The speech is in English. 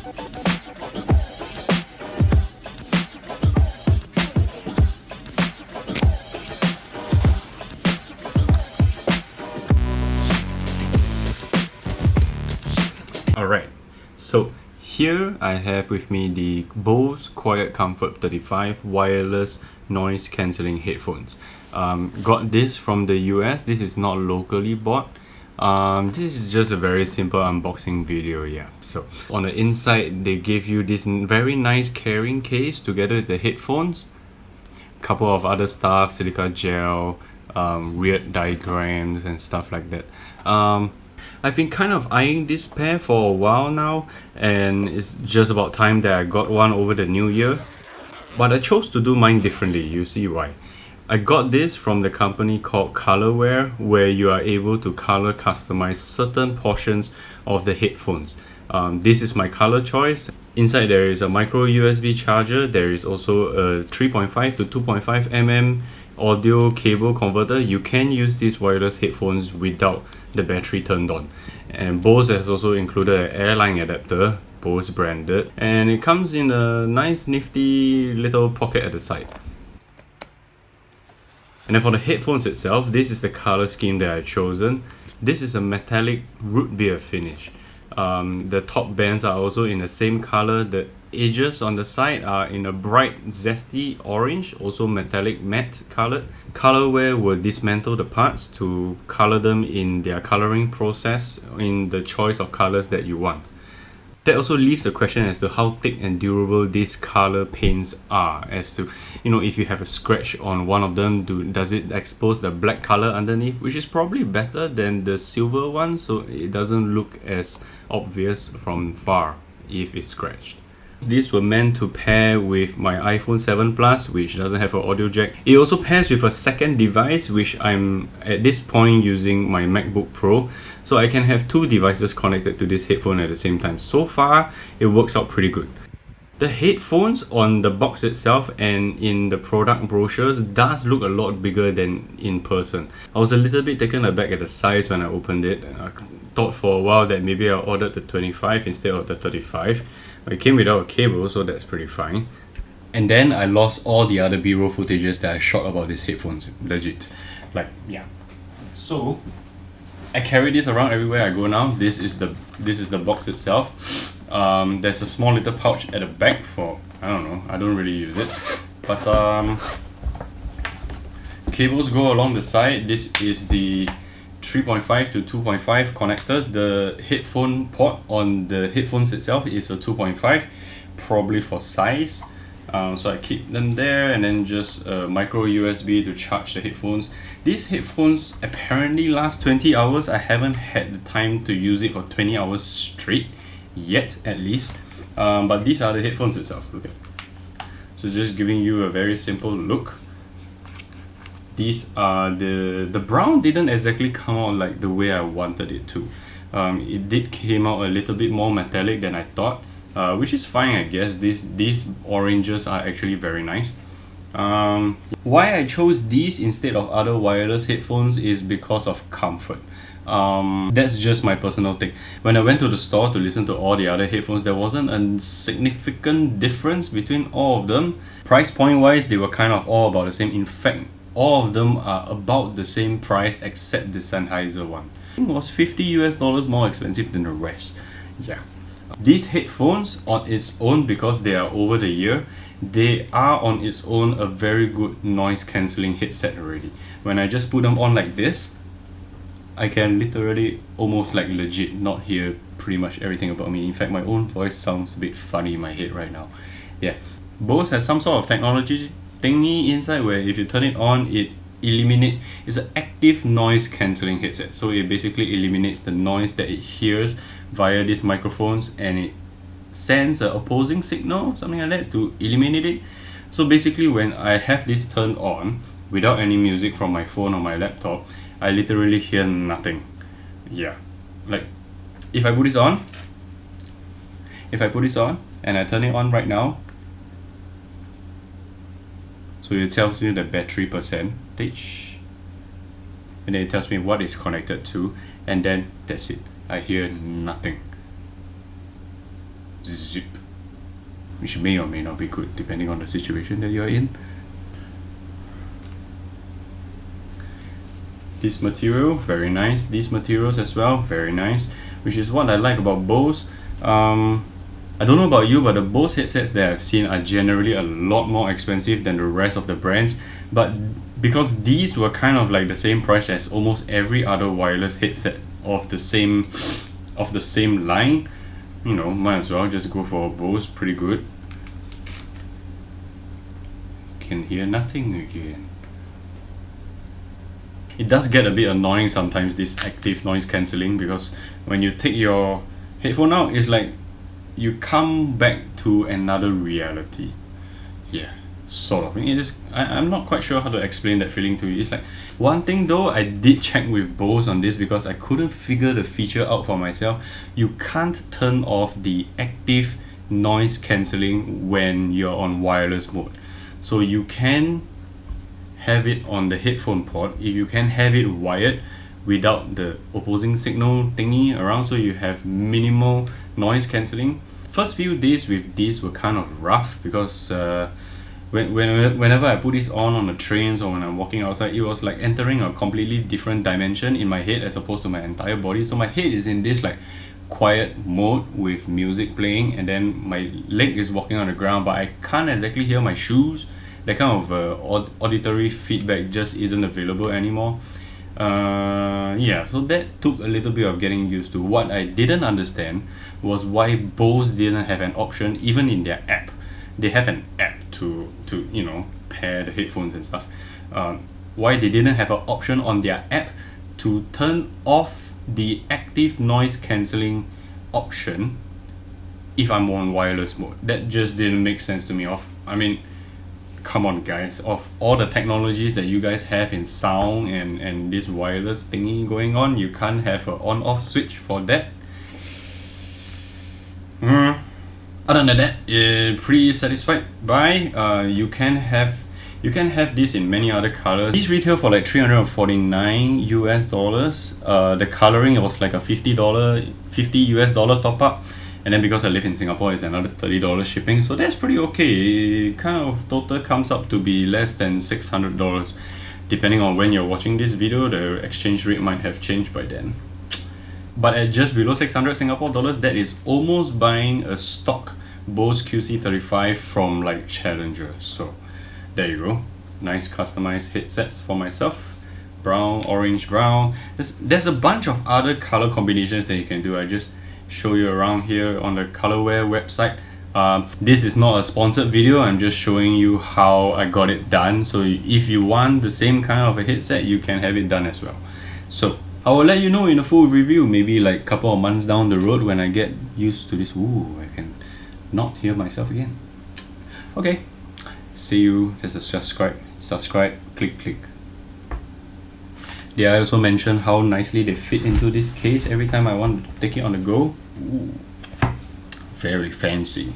Alright, so here I have with me the Bose QC35 wireless noise cancelling headphones. Got this from the US. This is not locally bought. This is just a very simple unboxing video, yeah. So on the inside they gave you this very nice carrying case together with the headphones, couple of other stuff, silica gel, weird diagrams and stuff like that. I've been kind of eyeing this pair for a while now, and it's just about time that I got one over the new year. But I chose to do mine differently, you see why. I got this from the company called Colorware, where you are able to color customize certain portions of the headphones. This is my color choice. Inside there is a micro USB charger. There is also a 3.5 to 2.5 mm audio cable converter. You can use these wireless headphones without the battery turned on. And Bose has also included an airline adapter, Bose branded, and it comes in a nice nifty little pocket at the side. And then for the headphones itself, this is the color scheme that I've chosen. This is a metallic root beer finish. The top bands are also in the same color. The edges on the side are in a bright zesty orange, also metallic matte colored. Colorware will dismantle the parts to color them in their coloring process in the choice of colors that you want. That also leaves the question as to how thick and durable these color paints are, as to, you know, if you have a scratch on one of them, does it expose the black color underneath, which is probably better than the silver one, so it doesn't look as obvious from far if it's scratched. These were meant to pair with my iPhone 7 Plus, which doesn't have an audio jack. It also pairs with a second device, which I'm at this point using my MacBook Pro, so I can have two devices connected to this headphone at the same time. So far, it works out pretty good. The headphones on the box itself and in the product brochures does look a lot bigger than in person. I was a little bit taken aback at the size when I opened it. I thought for a while that maybe I ordered the 25 instead of the 35. It came without a cable, so that's pretty fine. And then I lost all the other B-roll footages that I shot about these headphones, legit. Like, yeah. So I carry this around everywhere I go now. This is the box itself. There's a small little pouch at the back for, I don't know, I don't really use it, but cables go along the side. This is the 3.5 to 2.5 connector. The headphone port on the headphones itself is a 2.5, probably for size. So I keep them there, and then just a micro USB to charge the headphones. These headphones apparently last 20 hours. I haven't had the time to use it for 20 hours straight yet, at least. But these are the headphones itself. Look at. So just giving you a very simple look. These are the brown didn't exactly come out like the way I wanted it to. It did came out a little bit more metallic than I thought, which is fine, I guess. These oranges are actually very nice. Why I chose these instead of other wireless headphones is because of comfort. That's just my personal thing. When I went to the store to listen to all the other headphones, there wasn't a significant difference between all of them. Price point wise, they were kind of all about the same. In fact, all of them are about the same price except the Sennheiser one. It was $50 more expensive than the rest. Yeah. These headphones on its own, because they are over the year, they are on its own a very good noise cancelling headset already. When I just put them on like this, I can literally almost like legit not hear pretty much everything about me. In fact, my own voice sounds a bit funny in my head right now. Yeah. Bose has some sort of technology thingy inside where if you turn it on, it eliminates, it's an active noise cancelling headset. So it basically eliminates the noise that it hears via these microphones, and it sends an opposing signal, something like that, to eliminate it. So basically when I have this turned on without any music from my phone or my laptop, I literally hear nothing. Yeah, like if I put this on and I turn it on right now, so it tells you the battery percentage, and then it tells me what it's connected to, and then that's it. I hear nothing. zip, which may or may not be good depending on the situation that you're in. This material, very nice. These materials as well, very nice, which is what I like about Bose. I don't know about you, but the Bose headsets that I've seen are generally a lot more expensive than the rest of the brands, but because these were kind of like the same price as almost every other wireless headset of the same line, you know, might as well just go for a Bose. Pretty good. Can hear nothing again. It does get a bit annoying sometimes, this active noise cancelling, because when you take your headphone out, it's like you come back to another reality. Yeah, sort of. I'm not quite sure how to explain that feeling to you. It's like, one thing though, I did check with Bose on this because I couldn't figure the feature out for myself. You can't turn off the active noise cancelling when you're on wireless mode. So you can have it on the headphone port, if you can have it wired without the opposing signal thingy around, so you have minimal noise cancelling. First few days with these were kind of rough because whenever I put this on the trains or when I'm walking outside, it was like entering a completely different dimension in my head as opposed to my entire body. So my head is in this like quiet mode with music playing, and then my leg is walking on the ground, but I can't exactly hear my shoes. That kind of auditory feedback just isn't available anymore. Yeah, so that took a little bit of getting used to. What I didn't understand was why Bose didn't have an option, even in their app. They have an app to you know, pair the headphones and stuff. Why they didn't have an option on their app to turn off the active noise cancelling option if I'm on wireless mode. That just didn't make sense to me. I mean, come on guys, of all the technologies that you guys have in sound and this wireless thingy going on, you can't have an on-off switch for that. Other than that, pretty satisfied by. You can have this in many other colors. These retail for like $349 US. The coloring was like a $50 US top up. And then because I live in Singapore, it's another $30 shipping, so that's pretty okay. It kind of total comes up to be less than $600. Depending on when you're watching this video, the exchange rate might have changed by then. But at just below 600 Singapore dollars, that is almost buying a stock Bose QC35 from like Challenger. So there you go. Nice customized headsets for myself. Brown, orange, brown. There's a bunch of other color combinations that you can do. I just show you around here on the Colorware website. This is not a sponsored video, I'm just showing you how I got it done. So if you want the same kind of a headset, you can have it done as well. So I will let you know in a full review, maybe like a couple of months down the road when I get used to this. Ooh, I can not hear myself again. Okay, see you. Just a subscribe, click. Yeah, I also mentioned how nicely they fit into this case every time I want to take it on the go. Ooh, very fancy.